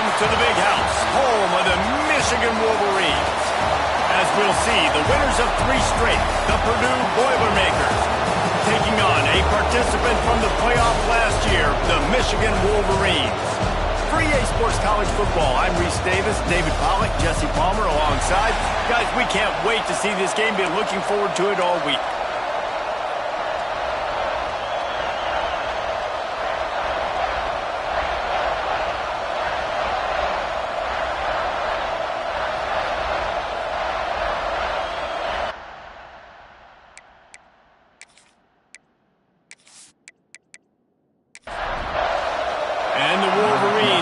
Welcome to the big house, home of the Michigan Wolverines. As we'll see, the winners of 3 straight, the Purdue Boilermakers, taking on a participant from the playoff last year, the Michigan Wolverines. For EA Sports College Football, I'm Reese Davis, David Pollack, Jesse Palmer alongside. Guys, we can't wait to see this game. Been looking forward to it all week.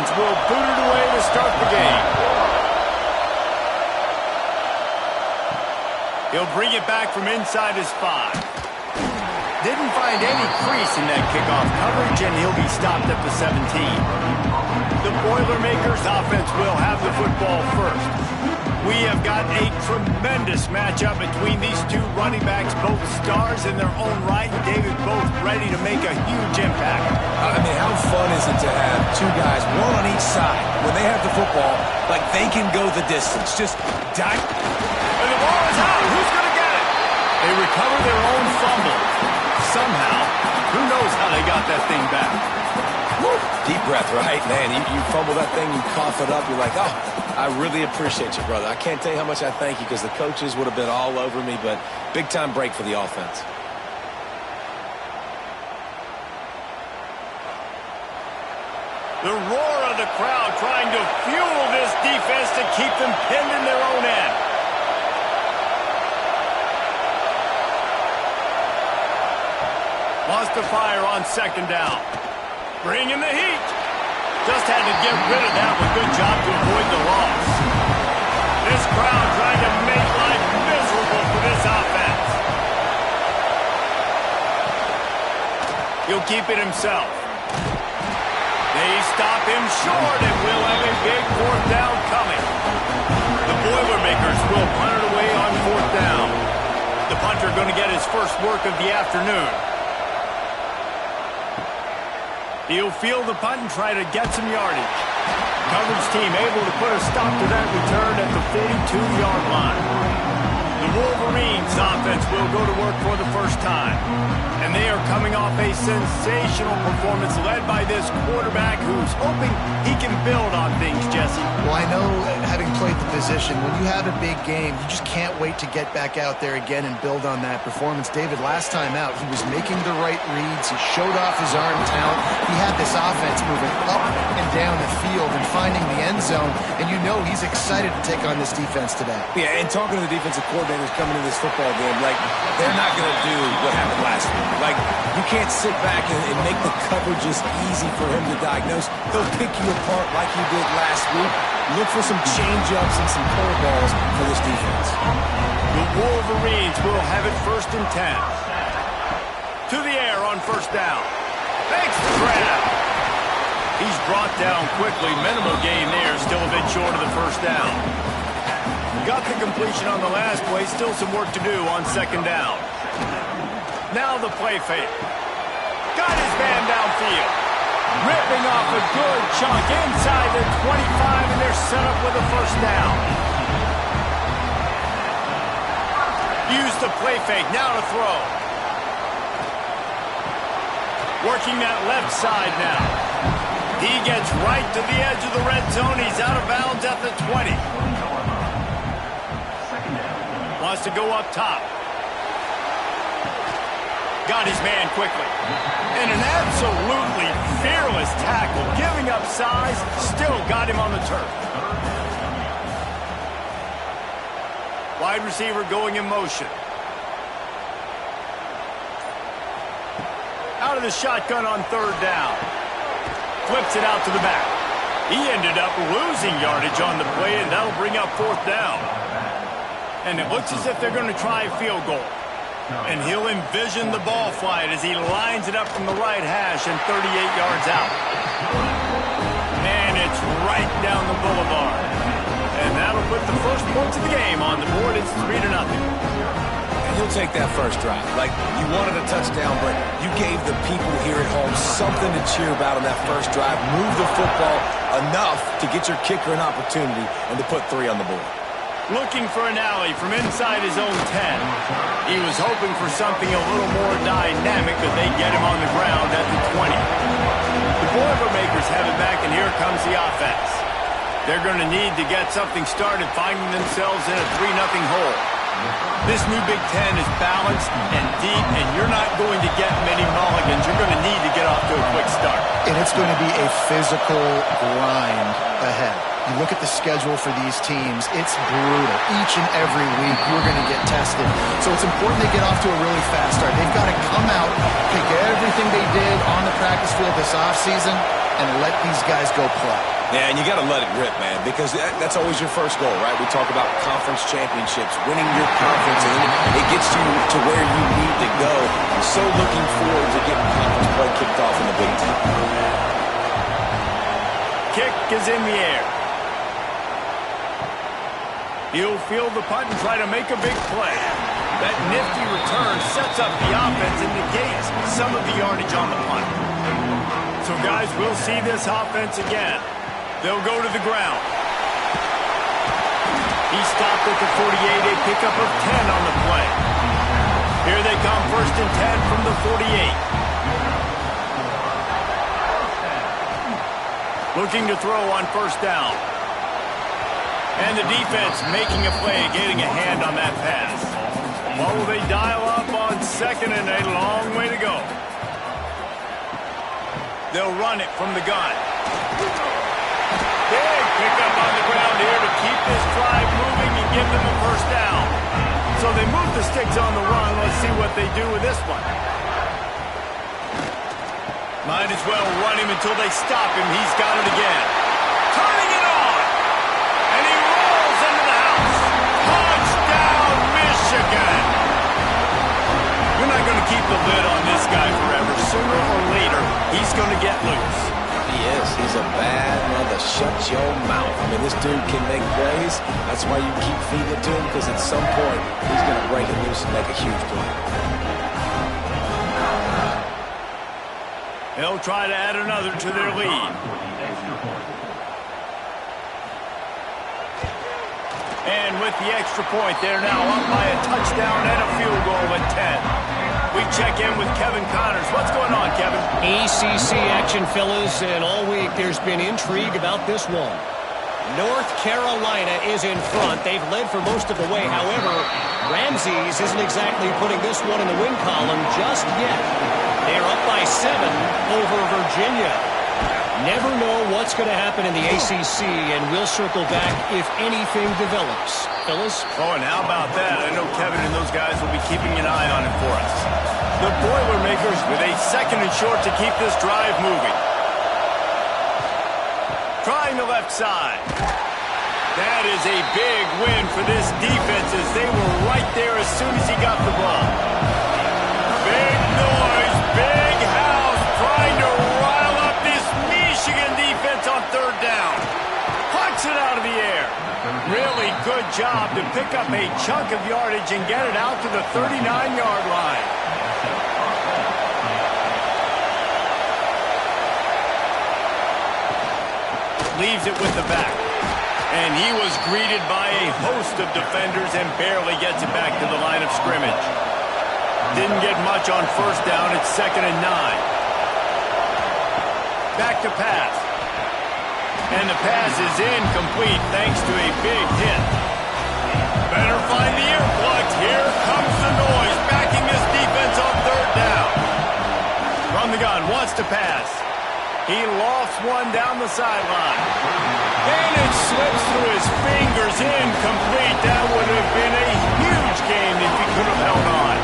Will boot it away to start the game. He'll bring it back from inside his 5. Didn't find any crease in that kickoff coverage, and he'll be stopped at the 17. The Boilermakers offense will have the football first. We have got a tremendous matchup between these 2 running backs, both stars in their own right, and David, both ready to make a huge impact. I mean, how fun is it to have 2 guys, one on each side, when they have the football, like they can go the distance, just dive. And the ball is out. Who's going to get it? They recover their own fumble. Somehow, who knows how they got that thing back. Woo. Deep breath, right? Man, you fumble that thing, you cough it up, you're like, oh, I really appreciate you, brother. I can't tell you how much I thank you because the coaches would have been all over me, but big-time break for the offense. The roar of the crowd trying to fuel this defense to keep them pinned in their own end. Wants to fire on 2nd down. Bringing the heat. Just had to get rid of that one. Good job to avoid the loss. This crowd trying to make life miserable for this offense. He'll keep it himself. They stop him short, and we'll have a big 4th down coming. The Boilermakers will punt it away on 4th down. The punter going to get his first work of the afternoon. He'll field the punt and try to get some yardage. Coverage team able to put a stop to that return at the 42-yard line. The Wolverines offense will go to work for the first time. And they are coming off a sensational performance led by this quarterback who's hoping he can build on things, Jesse. Well, I know, having played the position, when you have a big game, you just can't wait to get back out there again and build on that performance. David, last time out, he was making the right reads. He showed off his arm talent. He had this offense moving up and down the field and finding the end zone. And you know he's excited to take on this defense today. Yeah, and talking to the defensive coordinators coming into this football game, like, they're not going to do what happened last week. Like, you can't sit back and make the coverages easy for him to diagnose. He'll pick you apart like he did last week. Look for some change-ups and some curveballs for this defense. The Wolverines will have it 1st and 10. To the air on 1st down. Makes the grab. He's brought down quickly. Minimal gain there. Still a bit short of the 1st down. Got the completion on the last play. Still some work to do on 2nd down. Now the play fake. Got his man downfield. Ripping off a good chunk inside the 25, and they're set up with a 1st down. Use the play fake. Now to throw. Working that left side now. He gets right to the edge of the red zone. He's out of bounds at the 20. Wants to go up top. Got his man quickly. And an absolutely fearless tackle. Giving up size, still got him on the turf. Wide receiver going in motion. Out of the shotgun on 3rd down. Flips it out to the back. He ended up losing yardage on the play, and that'll bring up 4th down. And it looks as if they're going to try a field goal. And he'll envision the ball flight as he lines it up from the right hash and 38 yards out. And it's right down the boulevard. And that'll put the first points of the game on the board. It's 3-0. And he'll take that first drive. Like, you wanted a touchdown, but you gave the people here at home something to cheer about on that first drive. Move the football enough to get your kicker an opportunity and to put 3 on the board. Looking for an alley from inside his own 10. He was hoping for something a little more dynamic, but they get him on the ground at the 20. The Boilermakers have it back, and here comes the offense. They're going to need to get something started, finding themselves in a 3-0 hole. This new Big Ten is balanced and deep, and you're not going to get many mulligans. You're going to need to get off to a quick start. And it's going to be a physical grind ahead. You look at the schedule for these teams, it's brutal. Each and every week, you're going to get tested. So it's important they get off to a really fast start. They've got to come out, pick everything they did on the practice field this offseason, and let these guys go play. Yeah, and you got to let it rip, man, because that's always your first goal, right? We talk about conference championships, winning your conference, and it gets you to where you need to go. I'm so looking forward to getting conference play kicked off in the Big Ten. Kick is in the air. He'll field the punt and try to make a big play. That nifty return sets up the offense and negates some of the yardage on the punt. So, guys, we'll see this offense again. They'll go to the ground. He stopped at the 48, a pickup of 10 on the play. Here they come, 1st and 10 from the 48. Looking to throw on 1st down. And the defense making a play, getting a hand on that pass. What will they dial up on 2nd and a long way to go? They'll run it from the gun. Big pickup on the ground here to keep this drive moving and give them a 1st down. So they move the sticks on the run. Let's see what they do with this one. Might as well run him until they stop him. He's got it again. Turning it on. And he rolls into the house. Touchdown, Michigan. You're not going to keep the lid on this guy forever. Sooner or later, he's going to get loose. He is. He's a bad mother. Shut your mouth. I mean, this dude can make plays. That's why you keep feeding it to him, because at some point, he's going to break it loose and make a huge play. They'll try to add another to their lead. And with the extra point, they're now up by a touchdown and a field goal at 10. We check in with Kevin Connors. What's going on, Kevin? ACC action, fellas, and all week there's been intrigue about this one. North Carolina is in front. They've led for most of the way. However, Ramses isn't exactly putting this one in the win column just yet. They're up by 7 over Virginia. Never know what's going to happen in the ACC, and we'll circle back if anything develops. Fellas? Oh, and how about that? I know Kevin and those guys will be keeping an eye on it for us. The Boilermakers with a 2nd and short to keep this drive moving. Trying the left side. That is a big win for this defense as they were right there as soon as he got the ball. Big noise, big house, trying to rile up this Michigan defense on 3rd down. Punts it out of the air. Really good job to pick up a chunk of yardage and get it out to the 39-yard line. Leaves it with the back. And he was greeted by a host of defenders and barely gets it back to the line of scrimmage. Didn't get much on 1st down. It's 2nd and 9. Back to pass. And the pass is incomplete thanks to a big hit. Better find the earplugs. Here comes the noise, backing this defense on 3rd down. From the gun, wants to pass. He lofts one down the sideline. And it slips through his fingers, incomplete. That would have been a huge game if he could have held on.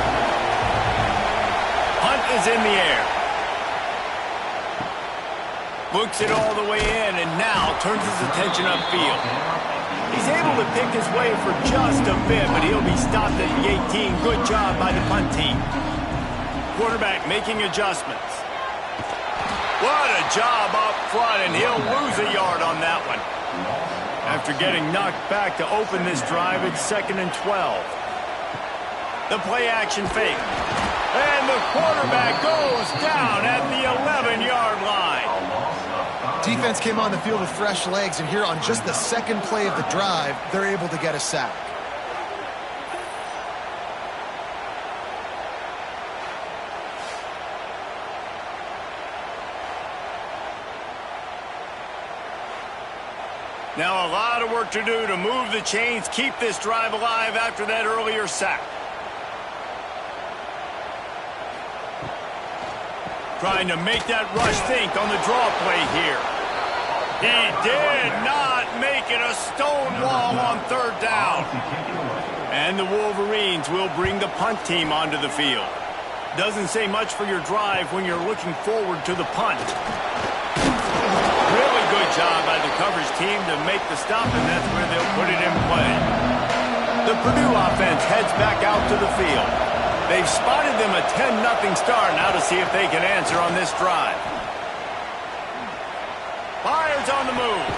Hunt is in the air. Looks it all the way in and now turns his attention upfield. He's able to pick his way for just a bit, but he'll be stopped at the 18. Good job by the punt team. Quarterback making adjustments. What a job up front, and he'll lose a yard on that one. After getting knocked back to open this drive, it's 2nd and 12. The play action fake. And the quarterback goes down at the 11-yard line. Defense came on the field with fresh legs, and here on just the second play of the drive, they're able to get a sack. Now a lot of work to do to move the chains, keep this drive alive after that earlier sack. Trying to make that rush think on the draw play here. He did not make it a stone wall on third down. And the Wolverines will bring the punt team onto the field. Doesn't say much for your drive when you're looking forward to the punt. Really good job by the coverage team to make the stop, and that's where they'll put it in play. The Purdue offense heads back out to the field. They've spotted them a 10-0 start. Now to see if they can answer on this drive. Fires on the move.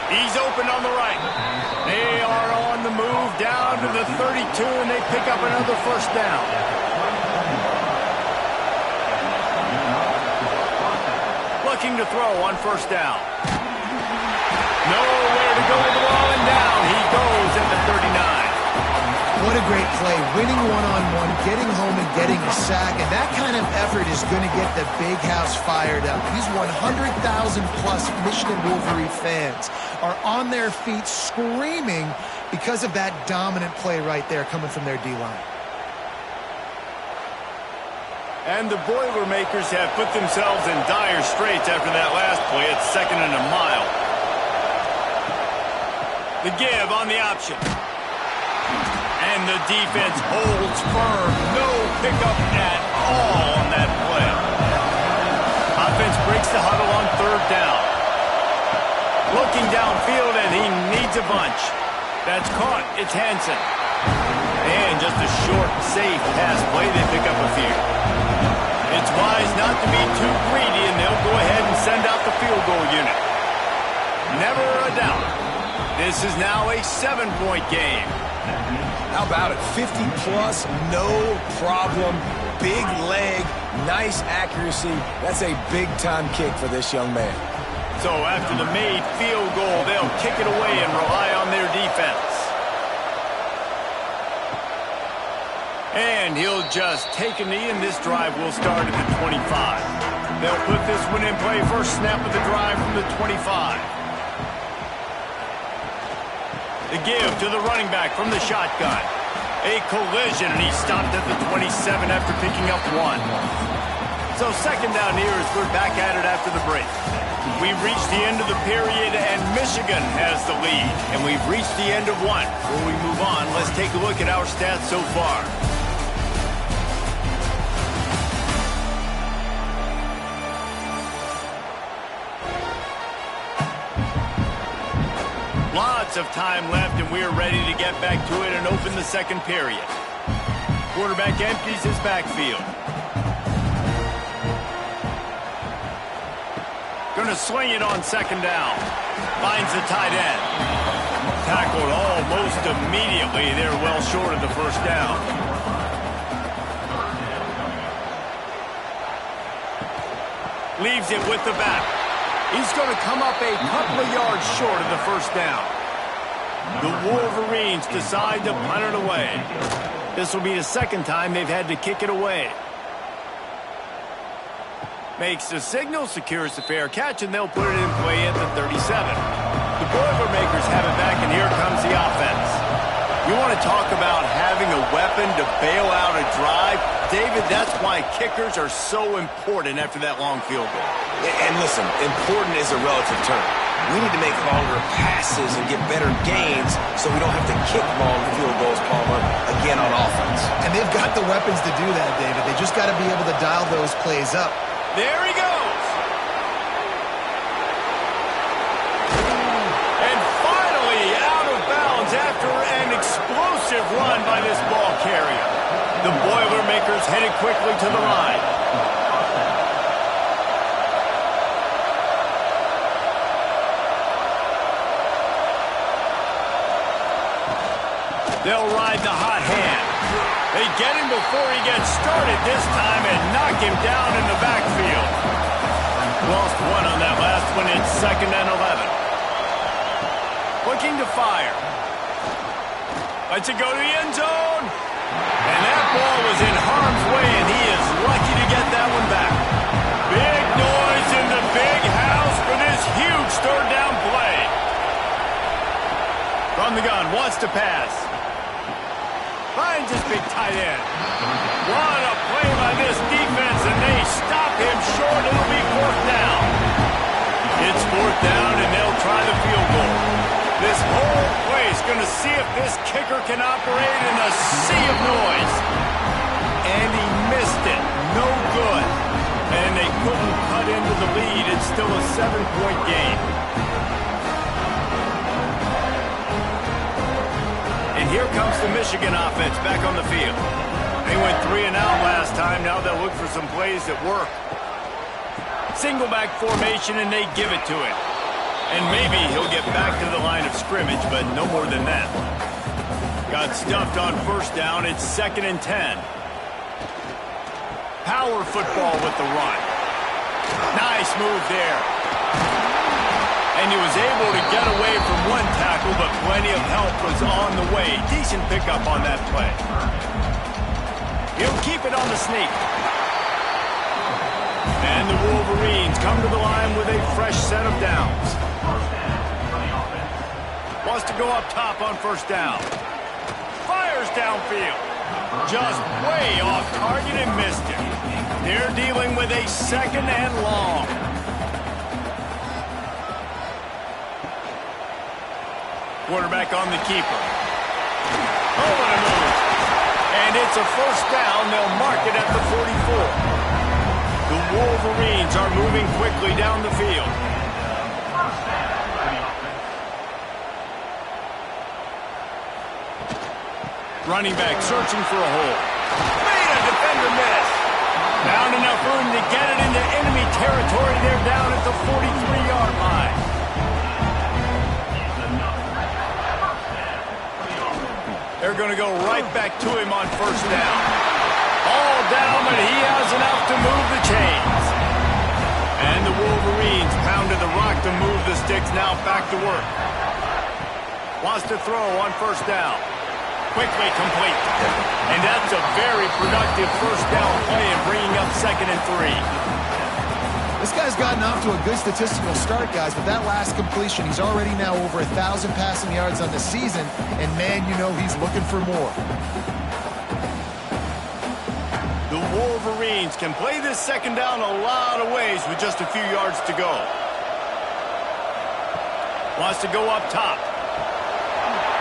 He's open on the right. They are on the move down to the 32, and they pick up another first down. Looking to throw on first down. Nowhere to go with the ball, and down he goes at the 39. What a great play, winning one-on-one, getting home and getting a sack, and that kind of effort is going to get the big house fired up. These 100,000-plus Michigan Wolverine fans are on their feet screaming because of that dominant play right there coming from their D-line. And the Boilermakers have put themselves in dire straits after that last play. It's 2nd and a mile. The give on the option. And the defense holds firm. No pickup at all on that play. Offense breaks the huddle on third down. Looking downfield, and he needs a bunch. That's caught. It's Hansen. And just a short, safe pass play. They pick up a few. It's wise not to be too greedy, and they'll go ahead and send out the field goal unit. Never a doubt. This is now a 7-point game. How about it? 50-plus, no problem. Big leg, nice accuracy. That's a big-time kick for this young man. So after the made field goal, they'll kick it away and rely on their defense. And he'll just take a knee, and this drive will start at the 25. They'll put this one in play. First snap of the drive from the 25. The give to the running back from the shotgun. A collision, and he stopped at the 27 after picking up one. So second down here as we're back at it after the break. We've reached the end of the period, and Michigan has the lead. And we've reached the end of one. Before we move on, let's take a look at our stats so far. Lots of time left, and we're ready to get back to it and open the second period. Quarterback empties his backfield. Going to swing it on second down. Finds the tight end. Tackled almost immediately. They're well short of the first down. Leaves it with the back. He's going to come up a couple of yards short of the first down. The Wolverines decide to punt it away. This will be the second time they've had to kick it away. Makes the signal, secures the fair catch, and they'll put it in play at the 37. The Boilermakers have it back, and here comes the offense. You want to talk about having a weapon to bail out a drive? David, that's why kickers are so important after that long field goal. And listen, important is a relative term. We need to make longer passes and get better gains so we don't have to kick long field goals, Palmer, again on offense. And they've got the weapons to do that, David. They just got to be able to dial those plays up. There he goes. And finally out of bounds after an explosive run by this ball carrier. The Boilermakers headed quickly to the line. They'll ride the hot hand. They get him before he gets started this time and knock him down in the backfield. Lost one on that last one. It's 2nd and 11. Looking to fire. Lets it go to the end zone. And that ball was in harm's way, and he is lucky to get that one back. Big noise in the big house for this huge third down play. From the gun, wants to pass. Finds his big tight end. What a play by this defense, and they stop him short. It'll be 4th down. It's 4th down, and they'll try the field goal. This whole play is going to see if this kicker can operate in a sea of noise. And he missed it. No good. And they couldn't cut into the lead. It's still a 7-point game. And here comes the Michigan offense back on the field. They went 3 and out last time. Now they'll look for some plays that work. Single back formation, and they give it to him. And maybe he'll get back to the line of scrimmage, but no more than that. Got stuffed on 1st down. It's 2nd and 10. Power football with the run. Nice move there. And he was able to get away from one tackle, but plenty of help was on the way. Decent pickup on that play. He'll keep it on the sneak. And the Wolverines come to the line with a fresh set of downs. Wants to go up top on 1st down. Fires downfield. Just way off target and missed it. They're dealing with a 2nd and long. Quarterback on the keeper. Oh, what a move. And it's a 1st down. They'll mark it at the 44. The Wolverines are moving quickly down the field. Running back searching for a hole. Made a defender miss. Found enough room to get it into enemy territory. They're down at the 43-yard line. They're going to go right back to him on 1st down. All down, but he has enough to move the chains. And the Wolverines pounded the rock to move the sticks. Now back to work. Wants to throw on 1st down. Quickly complete. And that's a very productive 1st down play and bringing up 2nd and 3. This guy's gotten off to a good statistical start, guys, but that last completion, he's already now over 1,000 passing yards on the season, and man, you know he's looking for more. The Wolverines can play this 2nd down a lot of ways with just a few yards to go. Wants to go up top.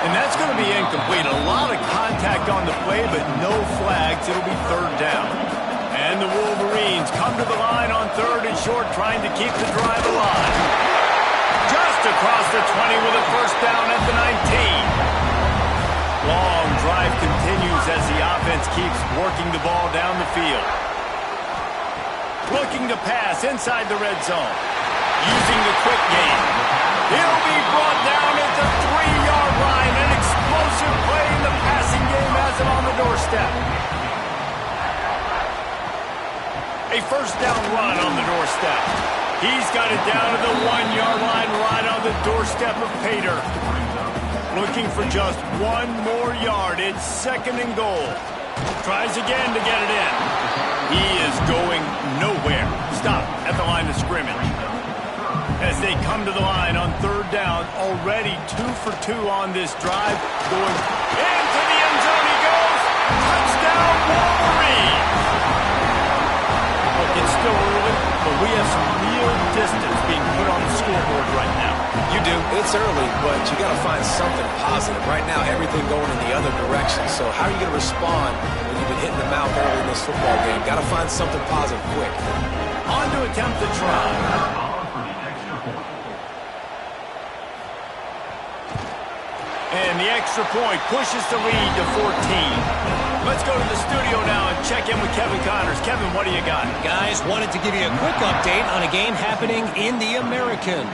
And that's going to be incomplete. A lot of contact on the play, but no flags. It'll be 3rd down. And the Wolverines come to the line on 3rd and short, trying to keep the drive alive. Just across the 20 with a 1st down at the 19. Long drive continues as the offense keeps working the ball down the field. Looking to pass inside the red zone. Using the quick game. He'll be brought down at the 3-yard line. An explosive play in the passing game has it on the doorstep. A 1st down run on the doorstep. He's got it down to the 1-yard line right on the doorstep of Pater. Looking for just 1 more yard. It's 2nd and goal. Tries again to get it in. He is going nowhere. Stop at the line of scrimmage. As they come to the line on 3rd down, already 2 for 2 on this drive. Going into the end zone he goes. Touchdown Wolverines. Look, it's still early, but we have some real distance being put on the scoreboard right now. You do. It's early, but you got to find something positive. Right now, everything going in the other direction. So how are you going to respond when you've been hitting the mouth early in this football game? Got to find something positive quick. On to attempt the try. And the extra point pushes the lead to 14. Let's go to the studio now and check in with Kevin Connors. Kevin, what do you got? Guys, wanted to give you a quick update on a game happening in the American.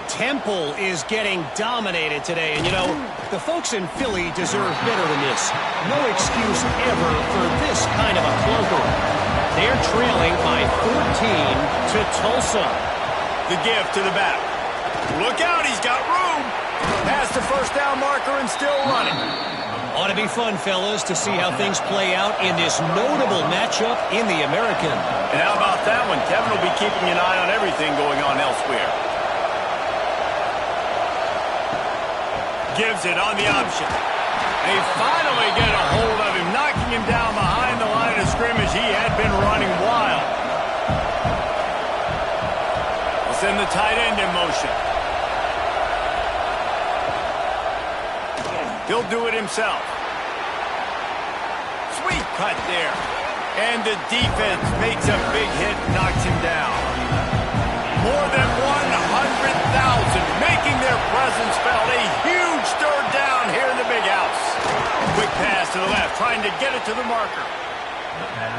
Temple is getting dominated today. And, you know, the folks in Philly deserve better than this. No excuse ever for this kind of a clunker. They're trailing by 14 to Tulsa. The give to the back. Look out, he's got room. Past the first down marker and still running. Ought to be fun, fellas, to see how things play out in this notable matchup in the American. And how about that one? Kevin will be keeping an eye on everything going on elsewhere. Gives it on the option. They finally get a hold of him, knocking him down behind the line of scrimmage. He had been running wild. We'll send the tight end in motion. He'll do it himself. Sweet cut there. And the defense makes a big hit, knocks him down. More than 100,000 making their presence felt. A huge third down here in the big house. Quick pass to the left, trying to get it to the marker.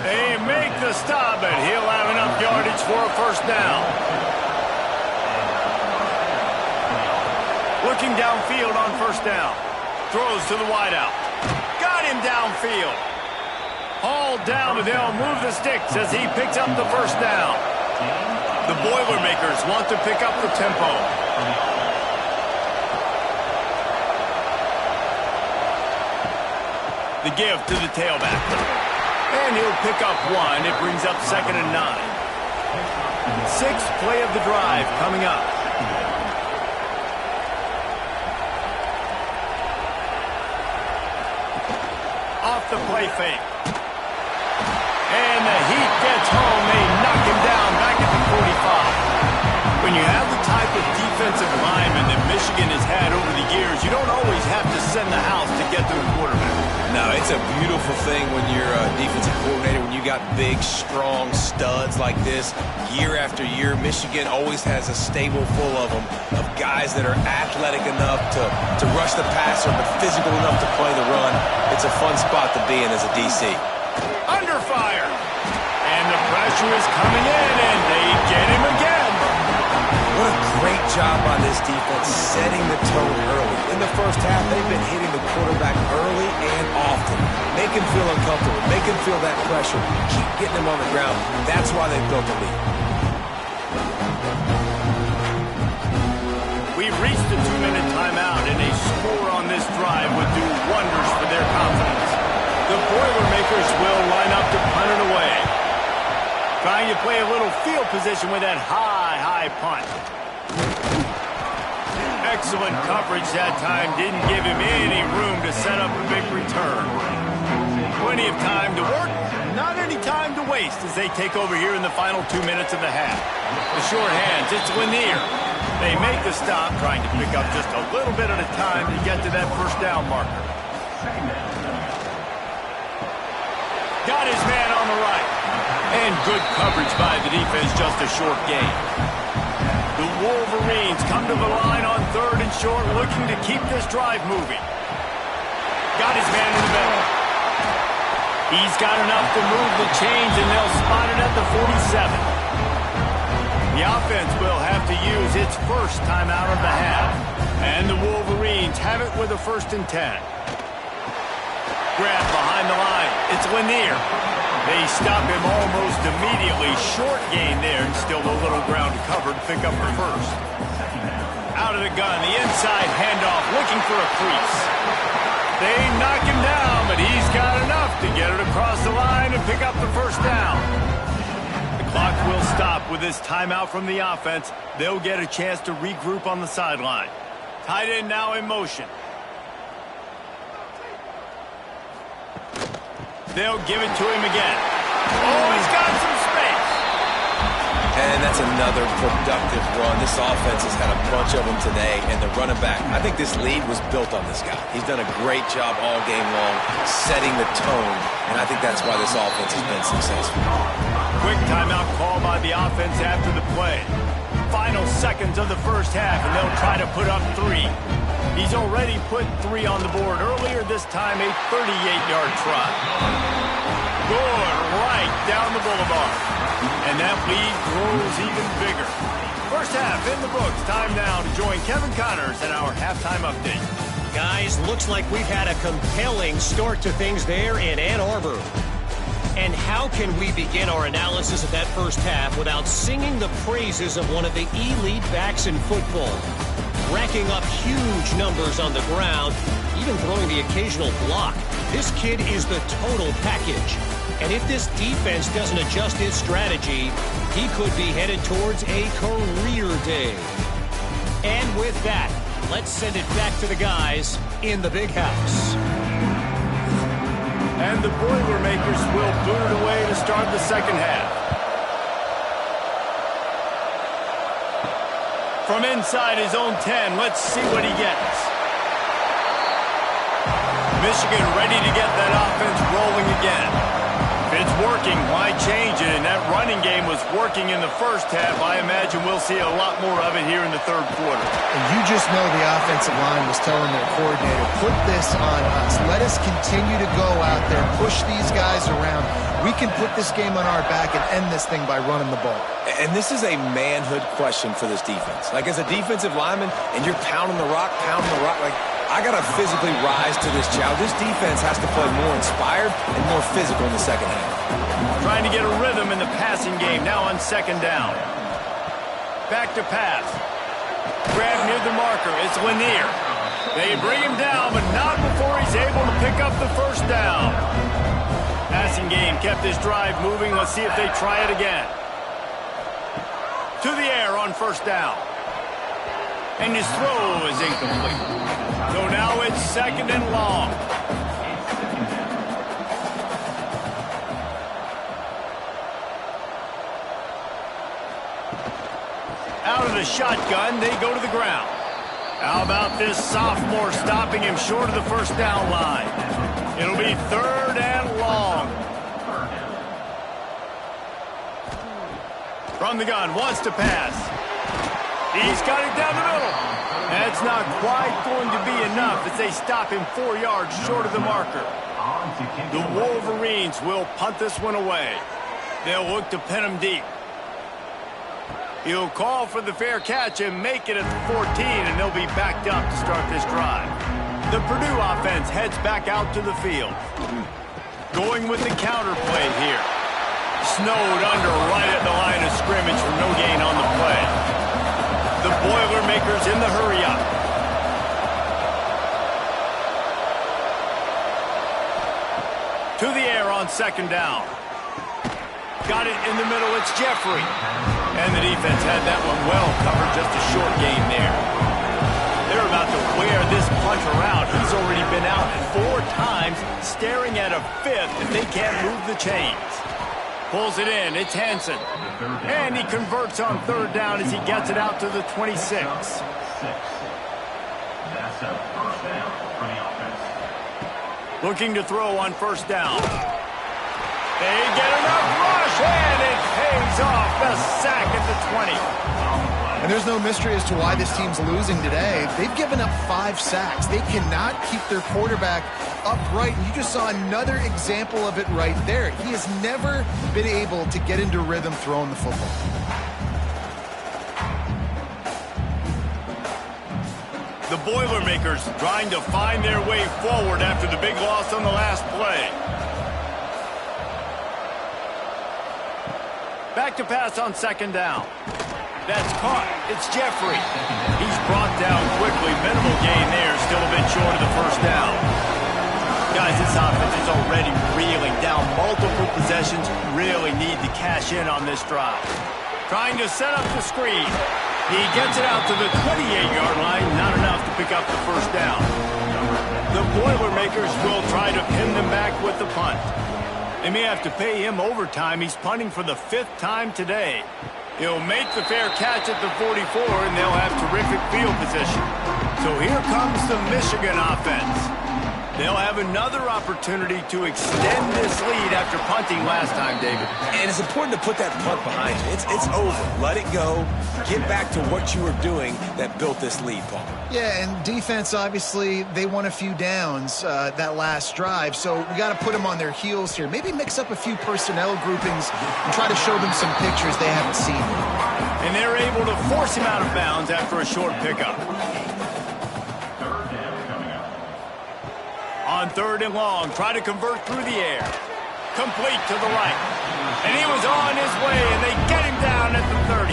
They make the stop, but he'll have enough yardage for a first down. Looking downfield on first down. Throws to the wideout. Got him downfield. Hauled down, and they'll move the sticks as he picks up the first down. The Boilermakers want to pick up the tempo. The give to the tailback. And he'll pick up one. It brings up 2nd and 9. 6th play of the drive coming up. Off the play fake. And the heat gets home. They knock him down back at the 45. When you have the type of defensive lineman that Michigan has had over the years, you don't always have to send the house to get to the quarterback. No, it's a beautiful thing when you're a defensive coordinator, when you got big, strong studs like this. Year after year, Michigan always has a stable full of them, of guys that are athletic enough to rush the passer, but physical enough to play the run. It's a fun spot to be in as a DC. Under fire. And the pressure is coming in, and they get him again. What a great job by this defense setting the tone early. In the first half, they've been hitting the quarterback early and often. Make him feel uncomfortable. Make him feel that pressure. Keep getting him on the ground. That's why they've built the lead. We've reached the 2-minute timeout, and a score on this drive would do wonders for their confidence. The Boilermakers will line up to punt it away. Trying to play a little field position with that high punt. Excellent coverage that time. Didn't give him any room to set up a big return. Plenty of time to work. Not any time to waste as they take over here in the final 2 minutes of the half. The short hands, it's Lanier. They make the stop, trying to pick up just a little bit at a time to get to that first down marker. Got his man on the right. And good coverage by the defense, just a short gain. The Wolverines come to the line on 3rd and short, looking to keep this drive moving. Got his man in the middle. He's got enough to move the chains, and they'll spot it at the 47. The offense will have to use its first timeout of the half. And the Wolverines have it with a 1st and 10. Grab behind the line. It's Lanier. They stop him almost immediately. Short gain there, and still a little ground covered. Pick up the first. Out of the gun, the inside handoff, looking for a crease. They knock him down, but he's got enough to get it across the line and pick up the first down. The clock will stop with this timeout from the offense. They'll get a chance to regroup on the sideline. Tight end now in motion. They'll give it to him again. Oh, he's got some space. And that's another productive run. This offense has had a bunch of them today, and the running back, I think this lead was built on this guy. He's done a great job all game long setting the tone, and I think that's why this offense has been successful. Quick timeout call by the offense after the play. Final seconds of the first half, and they'll try to put up 3. He's already put 3 on the board earlier, this time a 38-yard try. Good, right down the boulevard. And that lead grows even bigger. First half in the books. Time now to join Kevin Connors in our halftime update. Guys, looks like we've had a compelling start to things there in Ann Arbor. And how can we begin our analysis of that first half without singing the praises of one of the elite backs in football? Racking up huge numbers on the ground, even throwing the occasional block. This kid is the total package. And if this defense doesn't adjust its strategy, he could be headed towards a career day. And with that, let's send it back to the guys in the big house. And the Boilermakers will boot it away to start the second half. From inside his own 10, let's see what he gets. Michigan ready to get that offense rolling again. If it's working, why change it? And that running game was working in the first half. I imagine we'll see a lot more of it here in the third quarter. And you just know the offensive line was telling their coordinator, put this on us. Let us continue to go out there, push these guys around. We can put this game on our back and end this thing by running the ball. And this is a manhood question for this defense. Like, as a defensive lineman, and you're pounding the rock, like, I got to physically rise to this challenge. This defense has to play more inspired and more physical in the second half. Trying to get a rhythm in the passing game, now on second down. Back to pass. Grab near the marker, it's Lanier. They bring him down, but not before he's able to pick up the first down. Passing game kept this drive moving. Let's see if they try it again. To the air on first down. And his throw is incomplete. So now it's second and long. Out of the shotgun, they go to the ground. How about this sophomore stopping him short of the first down line? It'll be third and long. From the gun, wants to pass. He's got it down the middle. That's not quite going to be enough as they stop him 4 yards short of the marker. The Wolverines will punt this one away. They'll look to pin him deep. He'll call for the fair catch and make it at the 14, and they'll be backed up to start this drive. The Purdue offense heads back out to the field. Going with the counter play here. Snowed under right at the line of scrimmage for no gain on the play. The Boilermakers in the hurry-up. To the air on second down. Got it in the middle, it's Jeffrey. And the defense had that one well covered, just a short gain there. They're about to wear this punter out. He's already been out 4 times, staring at a fifth if they can't move the chains. Pulls it in, it's Hansen. And he converts on third down as he gets it out to the 26. That's a first down for the offense. Looking to throw on first down. They get enough rush, and it pays off the sack at the 20. And there's no mystery as to why this team's losing today. They've given up 5 sacks. They cannot keep their quarterback upright. And you just saw another example of it right there. He has never been able to get into rhythm throwing the football. The Boilermakers trying to find their way forward after the big loss on the last play. Back to pass on second down. That's caught. It's Jeffrey. He's brought down quickly. Minimal gain there. Still a bit short of the first down. Guys, this offense is already reeling down. Multiple possessions. Really need to cash in on this drive. Trying to set up the screen. He gets it out to the 28-yard line. Not enough to pick up the first down. The Boilermakers will try to pin them back with the punt. They may have to pay him overtime. He's punting for the 5th time today. He'll make the fair catch at the 44, and they'll have terrific field position. So here comes the Michigan offense. They'll have another opportunity to extend this lead after punting last time, David. And it's important to put that punt behind you. It's over. Let it go. Get back to what you were doing that built this lead, Paul. Yeah, and defense, obviously, they won a few downs that last drive, so we got to put them on their heels here. Maybe mix up a few personnel groupings and try to show them some pictures they haven't seen. And they're able to force him out of bounds after a short pickup. On 3rd and long, try to convert through the air. Complete to the right. And he was on his way, and they get him down at the 30.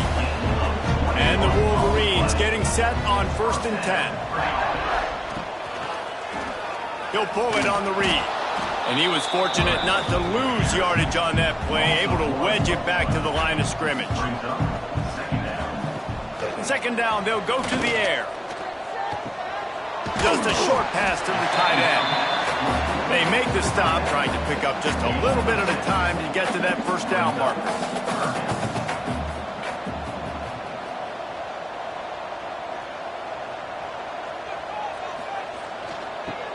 And the Wolverines getting set on 1st and 10. He'll pull it on the read. And he was fortunate not to lose yardage on that play, able to wedge it back to the line of scrimmage. 2nd down, they'll go to the air. Just a short pass to the tight end. They make the stop, trying to pick up just a little bit at a time to get to that 1st down marker.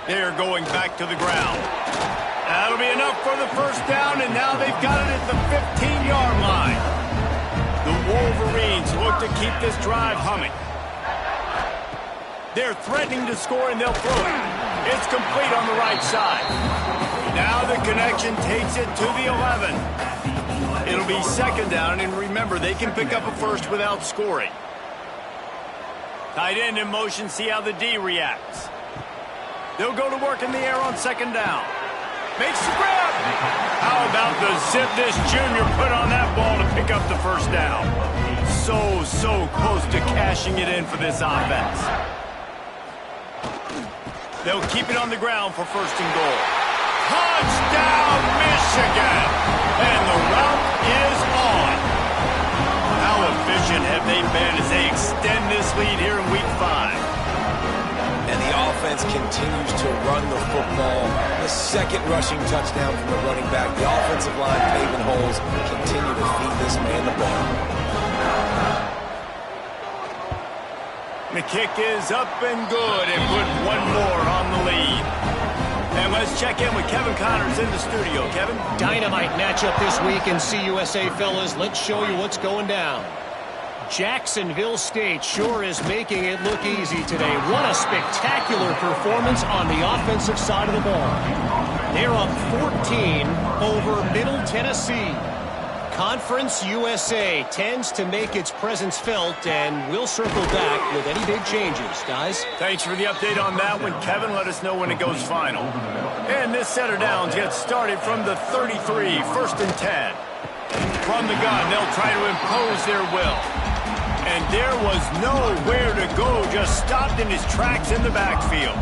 They're going back to the ground. That'll be enough for the 1st down, and now they've got it at the 15-yard line. The Wolverines look to keep this drive humming. They're threatening to score, and they'll throw it. It's complete on the right side. Now the connection takes it to the 11. It'll be 2nd down, and remember, they can pick up a first without scoring. Tight end in motion, see how the D reacts. They'll go to work in the air on 2nd down. Makes the grab. How about the zip this junior put on that ball to pick up the 1st down? So close to cashing it in for this offense. They'll keep it on the ground for 1st and goal. Touchdown, Michigan! And the route is on. How efficient have they been as they extend this lead here in Week 5? And the offense continues to run the football. The 2nd rushing touchdown from the running back. The offensive line paving holes. Continue to feed this man the ball. The kick is up and good, and put one more on the lead. And let's check in with Kevin Connors in the studio. Kevin? Dynamite matchup this week in CUSA, fellas. Let's show you what's going down. Jacksonville State sure is making it look easy today. What a spectacular performance on the offensive side of the ball. They're up 14 over Middle Tennessee. Conference USA tends to make its presence felt, and we'll circle back with any big changes, guys. Thanks for the update on that one, Kevin. Let us know when it goes final. And this set of downs gets started from the 33, 1st and 10. From the gun, they'll try to impose their will. And there was nowhere to go, just stopped in his tracks in the backfield.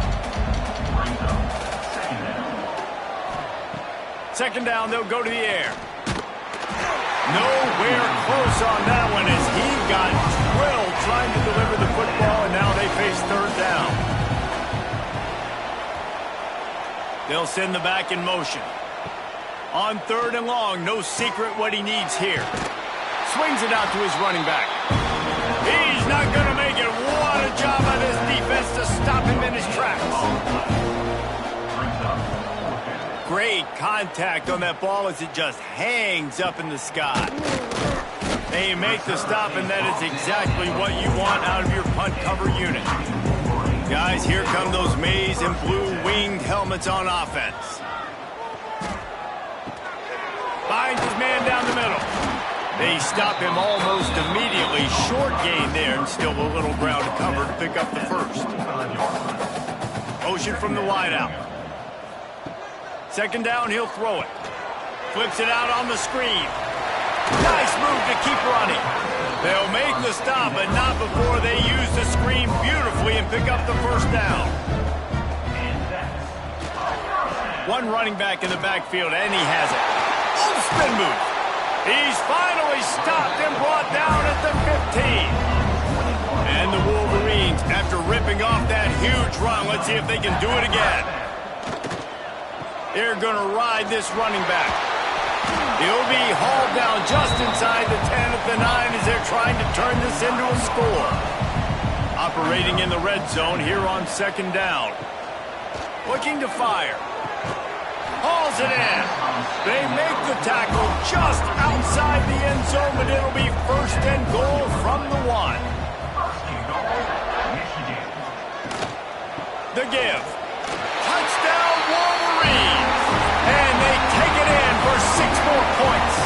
2nd down, they'll go to the air. Nowhere close on that one as he got drilled trying to deliver the football, and now they face 3rd down. They'll send the back in motion. On 3rd and long, no secret what he needs here. Swings it out to his running back. He's not going to make it. What a job by this defense to stop him in his tracks. Great contact on that ball as it just hangs up in the sky. They make the stop, and that is exactly what you want out of your punt cover unit. Guys, here come those maize and blue winged helmets on offense. Finds his man down the middle. They stop him almost immediately. Short gain there, and still a little ground to cover to pick up the 1st. Motion from the wideout. 2nd down, he'll throw it. Flips it out on the screen. Nice move to keep running. They'll make the stop, but not before they use the screen beautifully and pick up the 1st down. One running back in the backfield, and he has it. Oh, spin move. He's finally stopped and brought down at the 15. And the Wolverines, after ripping off that huge run, let's see if they can do it again. They're going to ride this running back. He'll be hauled down just inside the 10 at the 9 as they're trying to turn this into a score. Operating in the red zone here on 2nd down. Looking to fire. Hauls it in. They make the tackle just outside the end zone, but it'll be 1st and goal from the 1. The give. Touchdown Wolverines. And they take it in for 6 more points.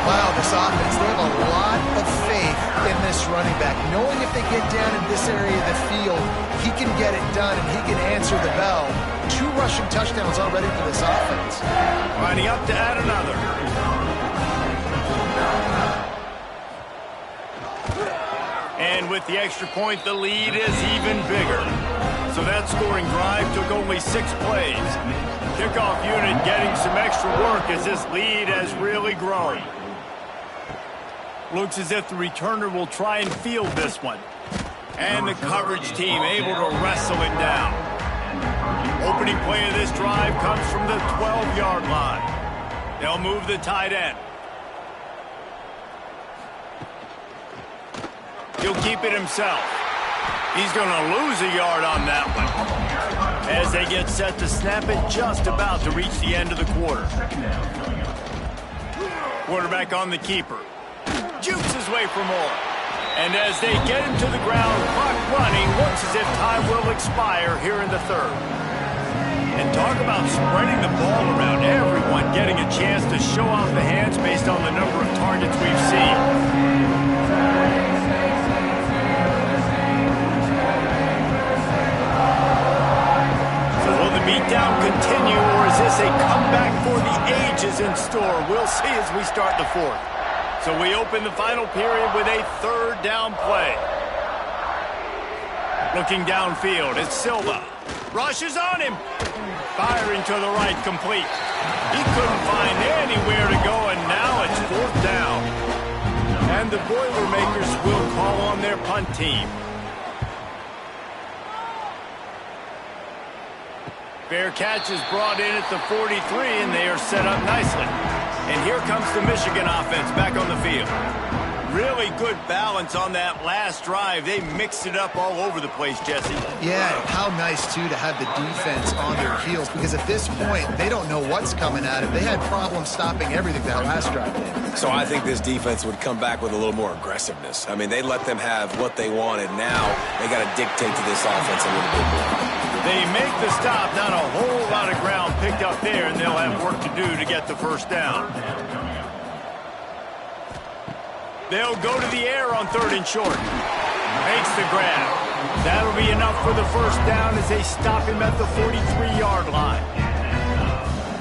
Wow, this offense, they have a lot of faith in this running back. Knowing if they get down in this area of the field, he can get it done and he can answer the bell. 2 rushing touchdowns already for this offense. Lining up to add another. And with the extra point, the lead is even bigger. So that scoring drive took only 6 plays. Kickoff unit getting some extra work as this lead has really grown. Looks as if the returner will try and field this one. And the coverage team able to wrestle it down. Opening play of this drive comes from the 12-yard line. They'll move the tight end. He'll keep it himself. He's going to lose a yard on that one. As they get set to snap it, just about to reach the end of the quarter. Quarterback on the keeper. Jukes his way for more. And as they get him to the ground, clock running, looks as if time will expire here in the 3rd. And talk about spreading the ball around, everyone getting a chance to show off the hands based on the number of targets we've seen. So will the beatdown continue, or is this a comeback for the ages in store? We'll see as we start the 4th. So we open the final period with a 3rd down play. Looking downfield, it's Silva. Rushes on him. Firing to the right, complete. He couldn't find anywhere to go, and now it's 4th down. And the Boilermakers will call on their punt team. Fair catch is brought in at the 43, and they are set up nicely. And here comes the Michigan offense back on the field. Really good balance on that last drive. They mixed it up all over the place, Jesse. Yeah, how nice, too, to have the defense on their heels, because at this point, they don't know what's coming at them. They had problems stopping everything that last drive did. So I think this defense would come back with a little more aggressiveness. I mean, they let them have what they wanted. Now they got to dictate to this offense a little bit more. They make the stop, not a whole lot of ground picked up there, and they'll have work to do to get the 1st down. They'll go to the air on 3rd and short. Makes the grab. That'll be enough for the 1st down as they stop him at the 43-yard line.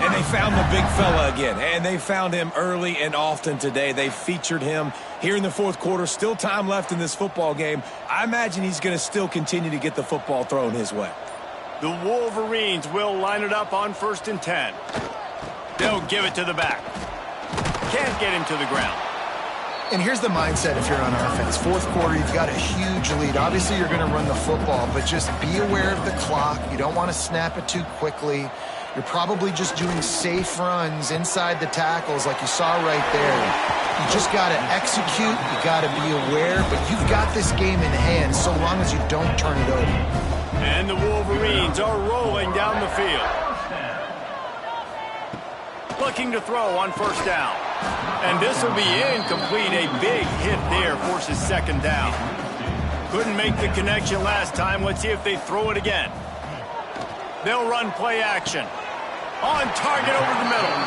And they found the big fella again, and they found him early and often today. They featured him here in the 4th quarter. Still time left in this football game. I imagine he's going to still continue to get the football thrown his way. The Wolverines will line it up on 1st and 10. They'll give it to the back. Can't get him to the ground. And here's the mindset if you're on offense. 4th quarter, you've got a huge lead. Obviously, you're going to run the football, but just be aware of the clock. You don't want to snap it too quickly. You're probably just doing safe runs inside the tackles like you saw right there. You just got to execute. You got to be aware, but you've got this game in hand so long as you don't turn it over. And the Wolverines are rolling down the field. Looking to throw on 1st down. And this will be incomplete. A big hit there forces 2nd down. Couldn't make the connection last time. Let's see if they throw it again. They'll run play action. On target over the middle.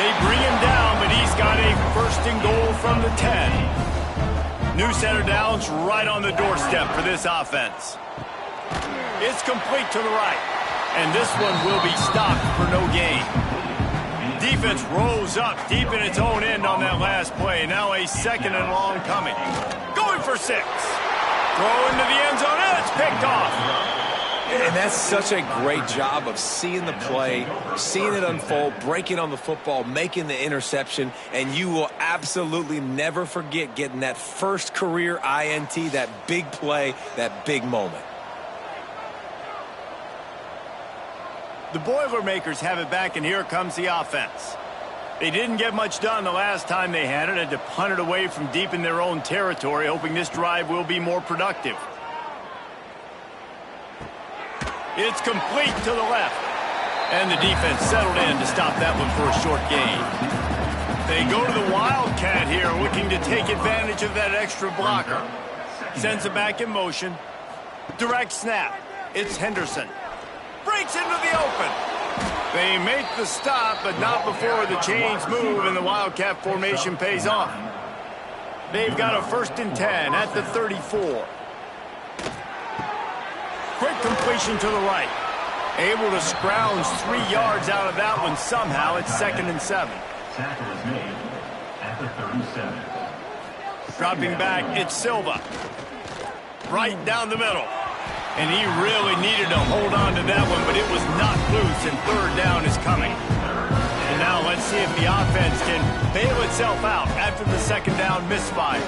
They bring him down, but he's got a 1st and goal from the 10. New set of downs right on the doorstep for this offense. It's complete to the right. And this one will be stopped for no gain. Defense rose up deep in its own end on that last play. Now a 2nd and long coming. Going for 6. Throw into the end zone, and it's picked off. And that's such a great job of seeing the play, seeing it unfold, breaking on the football, making the interception, and you will absolutely never forget getting that first career INT, that big play, that big moment. The Boilermakers have it back, and here comes the offense. They didn't get much done the last time they had it. Had to punt it away from deep in their own territory, hoping this drive will be more productive. It's complete to the left. And the defense settled in to stop that one for a short gain. They go to the Wildcat here, looking to take advantage of that extra blocker. Sends it back in motion. Direct snap. It's Henderson. Breaks into the open. They make the stop, but not before the chains move and the Wildcat formation pays off. They've got a 1st and 10 at the 34. Quick completion to the right. Able to scrounge 3 yards out of that one somehow. It's 2nd and 7. Tackle is made at the 37. Dropping back, it's Silva. Right down the middle. And he really needed to hold on to that one, but it was not loose, and 3rd down is coming. And now let's see if the offense can bail itself out after the 2nd down misfire.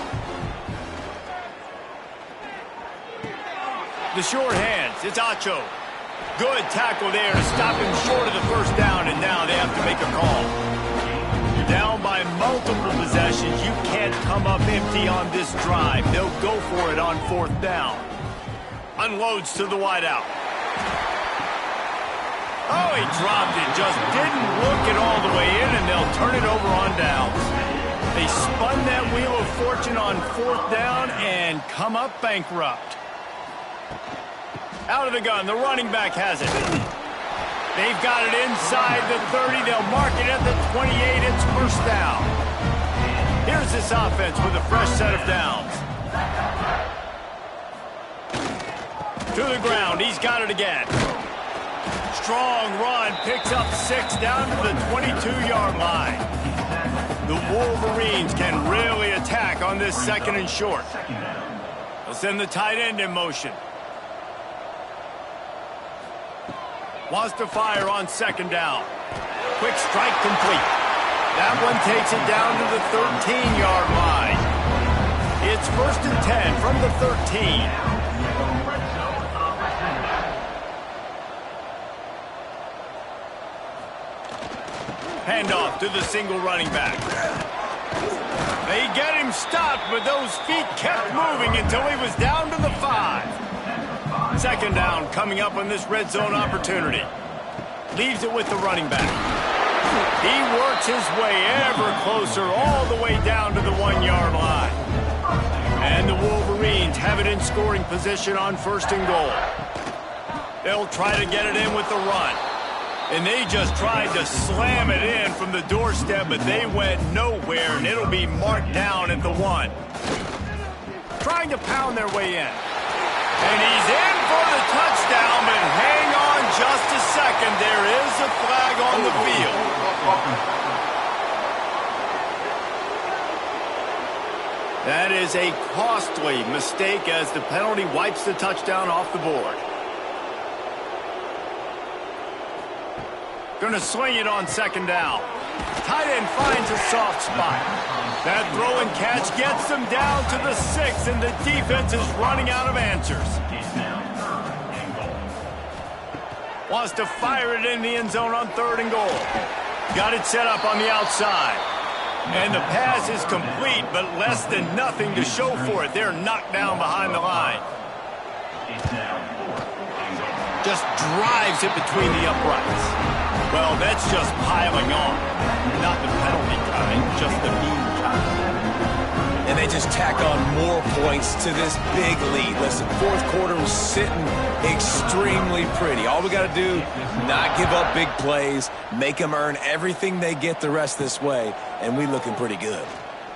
The short hands, it's Acho. Good tackle there to stop him short of the 1st down, and now they have to make a call. You're down by multiple possessions. You can't come up empty on this drive. They'll go for it on 4th down. Unloads to the wideout. Oh, he dropped it. Just didn't look it all the way in, and they'll turn it over on downs. They spun that wheel of fortune on 4th down and come up bankrupt. Out of the gun, the running back has it. They've got it inside the 30. They'll mark it at the 28. It's 1st down. Here's this offense with a fresh set of downs. To the ground, he's got it again. Strong run, picks up 6 down to the 22-yard line. The Wolverines can really attack on this 2nd and short. They'll send the tight end in motion. Wants to fire on 2nd down. Quick strike complete. That one takes it down to the 13-yard line. It's 1st and 10 from the 13. Handoff to the single running back. They get him stopped, but those feet kept moving until he was down to the 5. 2nd down coming up on this red zone opportunity. Leaves it with the running back. He works his way ever closer all the way down to the 1-yard line. And the Wolverines have it in scoring position on 1st and goal. They'll try to get it in with the run. And they just tried to slam it in from the doorstep, but they went nowhere, and it'll be marked down at the 1. Trying to pound their way in. And he's in for the touchdown, but hang on just a second. There is a flag on the field. That is a costly mistake as the penalty wipes the touchdown off the board. Going to swing it on 2nd down. Tight end finds a soft spot. That throw and catch gets them down to the 6, and the defense is running out of answers. Wants to fire it in the end zone on 3rd and goal. Got it set up on the outside. And the pass is complete, but less than nothing to show for it. They're knocked down behind the line. Just drives it between the uprights. Well, that's just piling on. Not the penalty kind, just the mean kind. And they just tack on more points to this big lead. Listen, 4th quarter was sitting extremely pretty. All we got to do, not give up big plays, make them earn everything they get the rest this way, and we looking pretty good.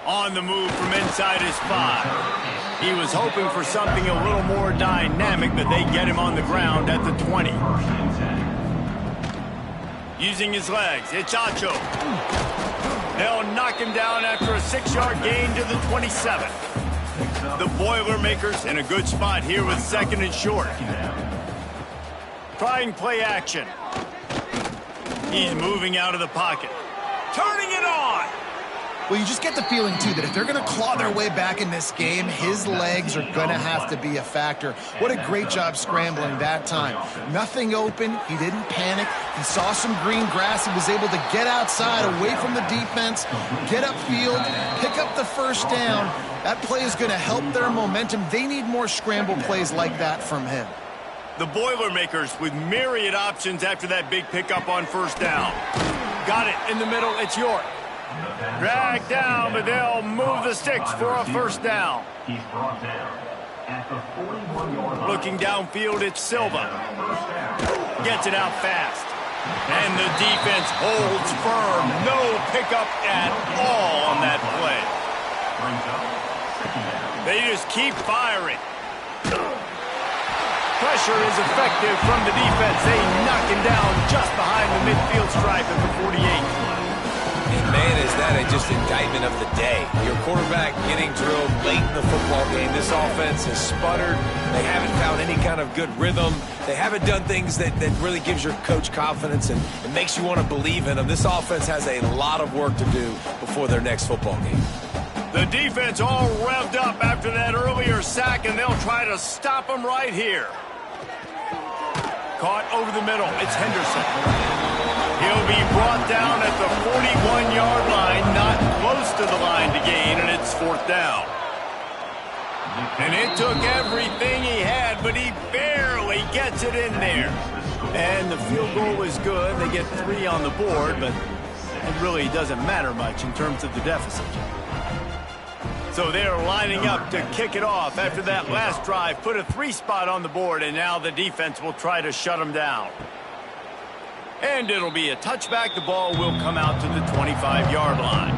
On the move from inside his 5. He was hoping for something a little more dynamic, but they get him on the ground at the 20. Using his legs, it's Acho. They'll knock him down after a 6-yard gain to the 27. The Boilermakers in a good spot here with 2nd and short. Trying play action. He's moving out of the pocket. Turning it on. Well, you just get the feeling, too, that if they're going to claw their way back in this game, his legs are going to have to be a factor. What a great job scrambling that time. Nothing open. He didn't panic. He saw some green grass. He was able to get outside, away from the defense, get upfield, pick up the 1st down. That play is going to help their momentum. They need more scramble plays like that from him. The Boilermakers with myriad options after that big pickup on first down. Got it in the middle. It's York. Drag down, but they'll move the sticks for a first down. He's brought down at the 41-yard line. Looking downfield, it's Silva. Gets it out fast. And the defense holds firm. No pickup at all on that play. They just keep firing. Pressure is effective from the defense. They knock him down just behind the midfield stripe at the 48. And man, is that just indictment of the day. Your quarterback getting drilled late in the football game. This offense has sputtered. They haven't found any kind of good rhythm. They haven't done things that really gives your coach confidence and makes you want to believe in them. This offense has a lot of work to do before their next football game. The defense all revved up after that earlier sack, and they'll try to stop them right here. Caught over the middle. It's Henderson. He'll be brought down at the 41-yard line, not close to the line to gain, and it's fourth down. And it took everything he had, but he barely gets it in there. And the field goal was good. They get 3 on the board, but it really doesn't matter much in terms of the deficit. So they're lining up to kick it off after that last drive. Put a 3 spot on the board, and now the defense will try to shut them down. And it'll be a touchback. The ball will come out to the 25-yard line.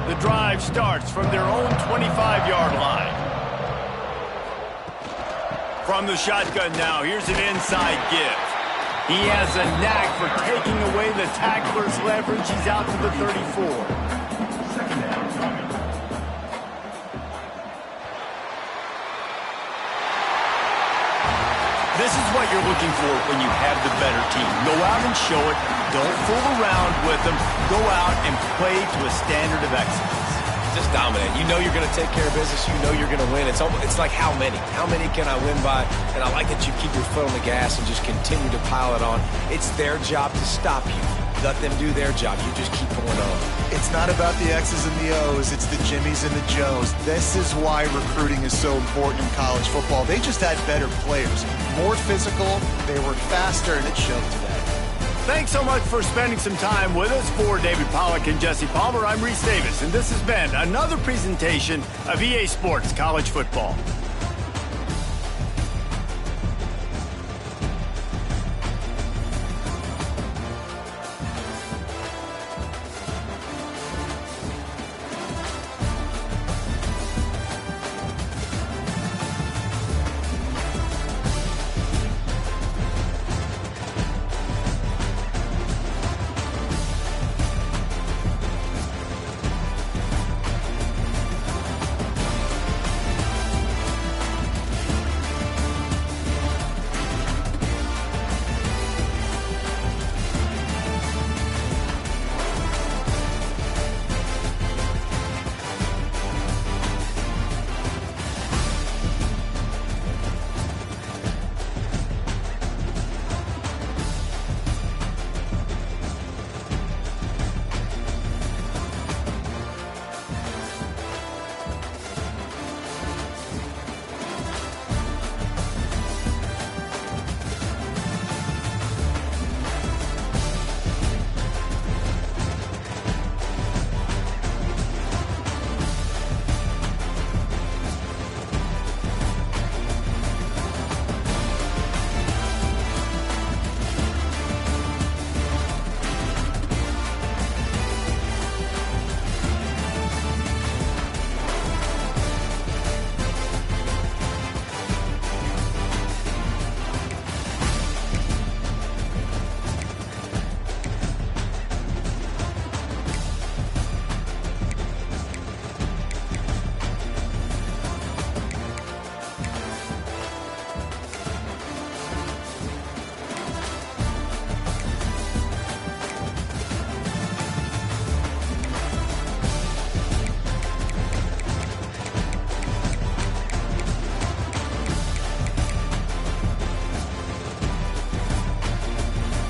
The drive starts from their own 25-yard line. From the shotgun now, here's an inside give. He has a knack for taking away the tackler's leverage. He's out to the 34. This is what you're looking for when you have the better team. Go out and show it. Don't fool around with them. Go out and play to a standard of excellence. Just dominate. You know you're going to take care of business. You know you're going to win. It's like how many? How many can I win by? And I like that you keep your foot on the gas and just continue to pile it on. It's their job to stop you. Let them do their job. You just keep going on. It's not about the X's and the O's. It's the Jimmies and the Joes. This is why recruiting is so important in college football. They just had better players. More physical. They were faster, and it showed today. Thanks so much for spending some time with us. For David Pollack and Jesse Palmer, I'm Reese Davis, and this has been another presentation of EA Sports College Football.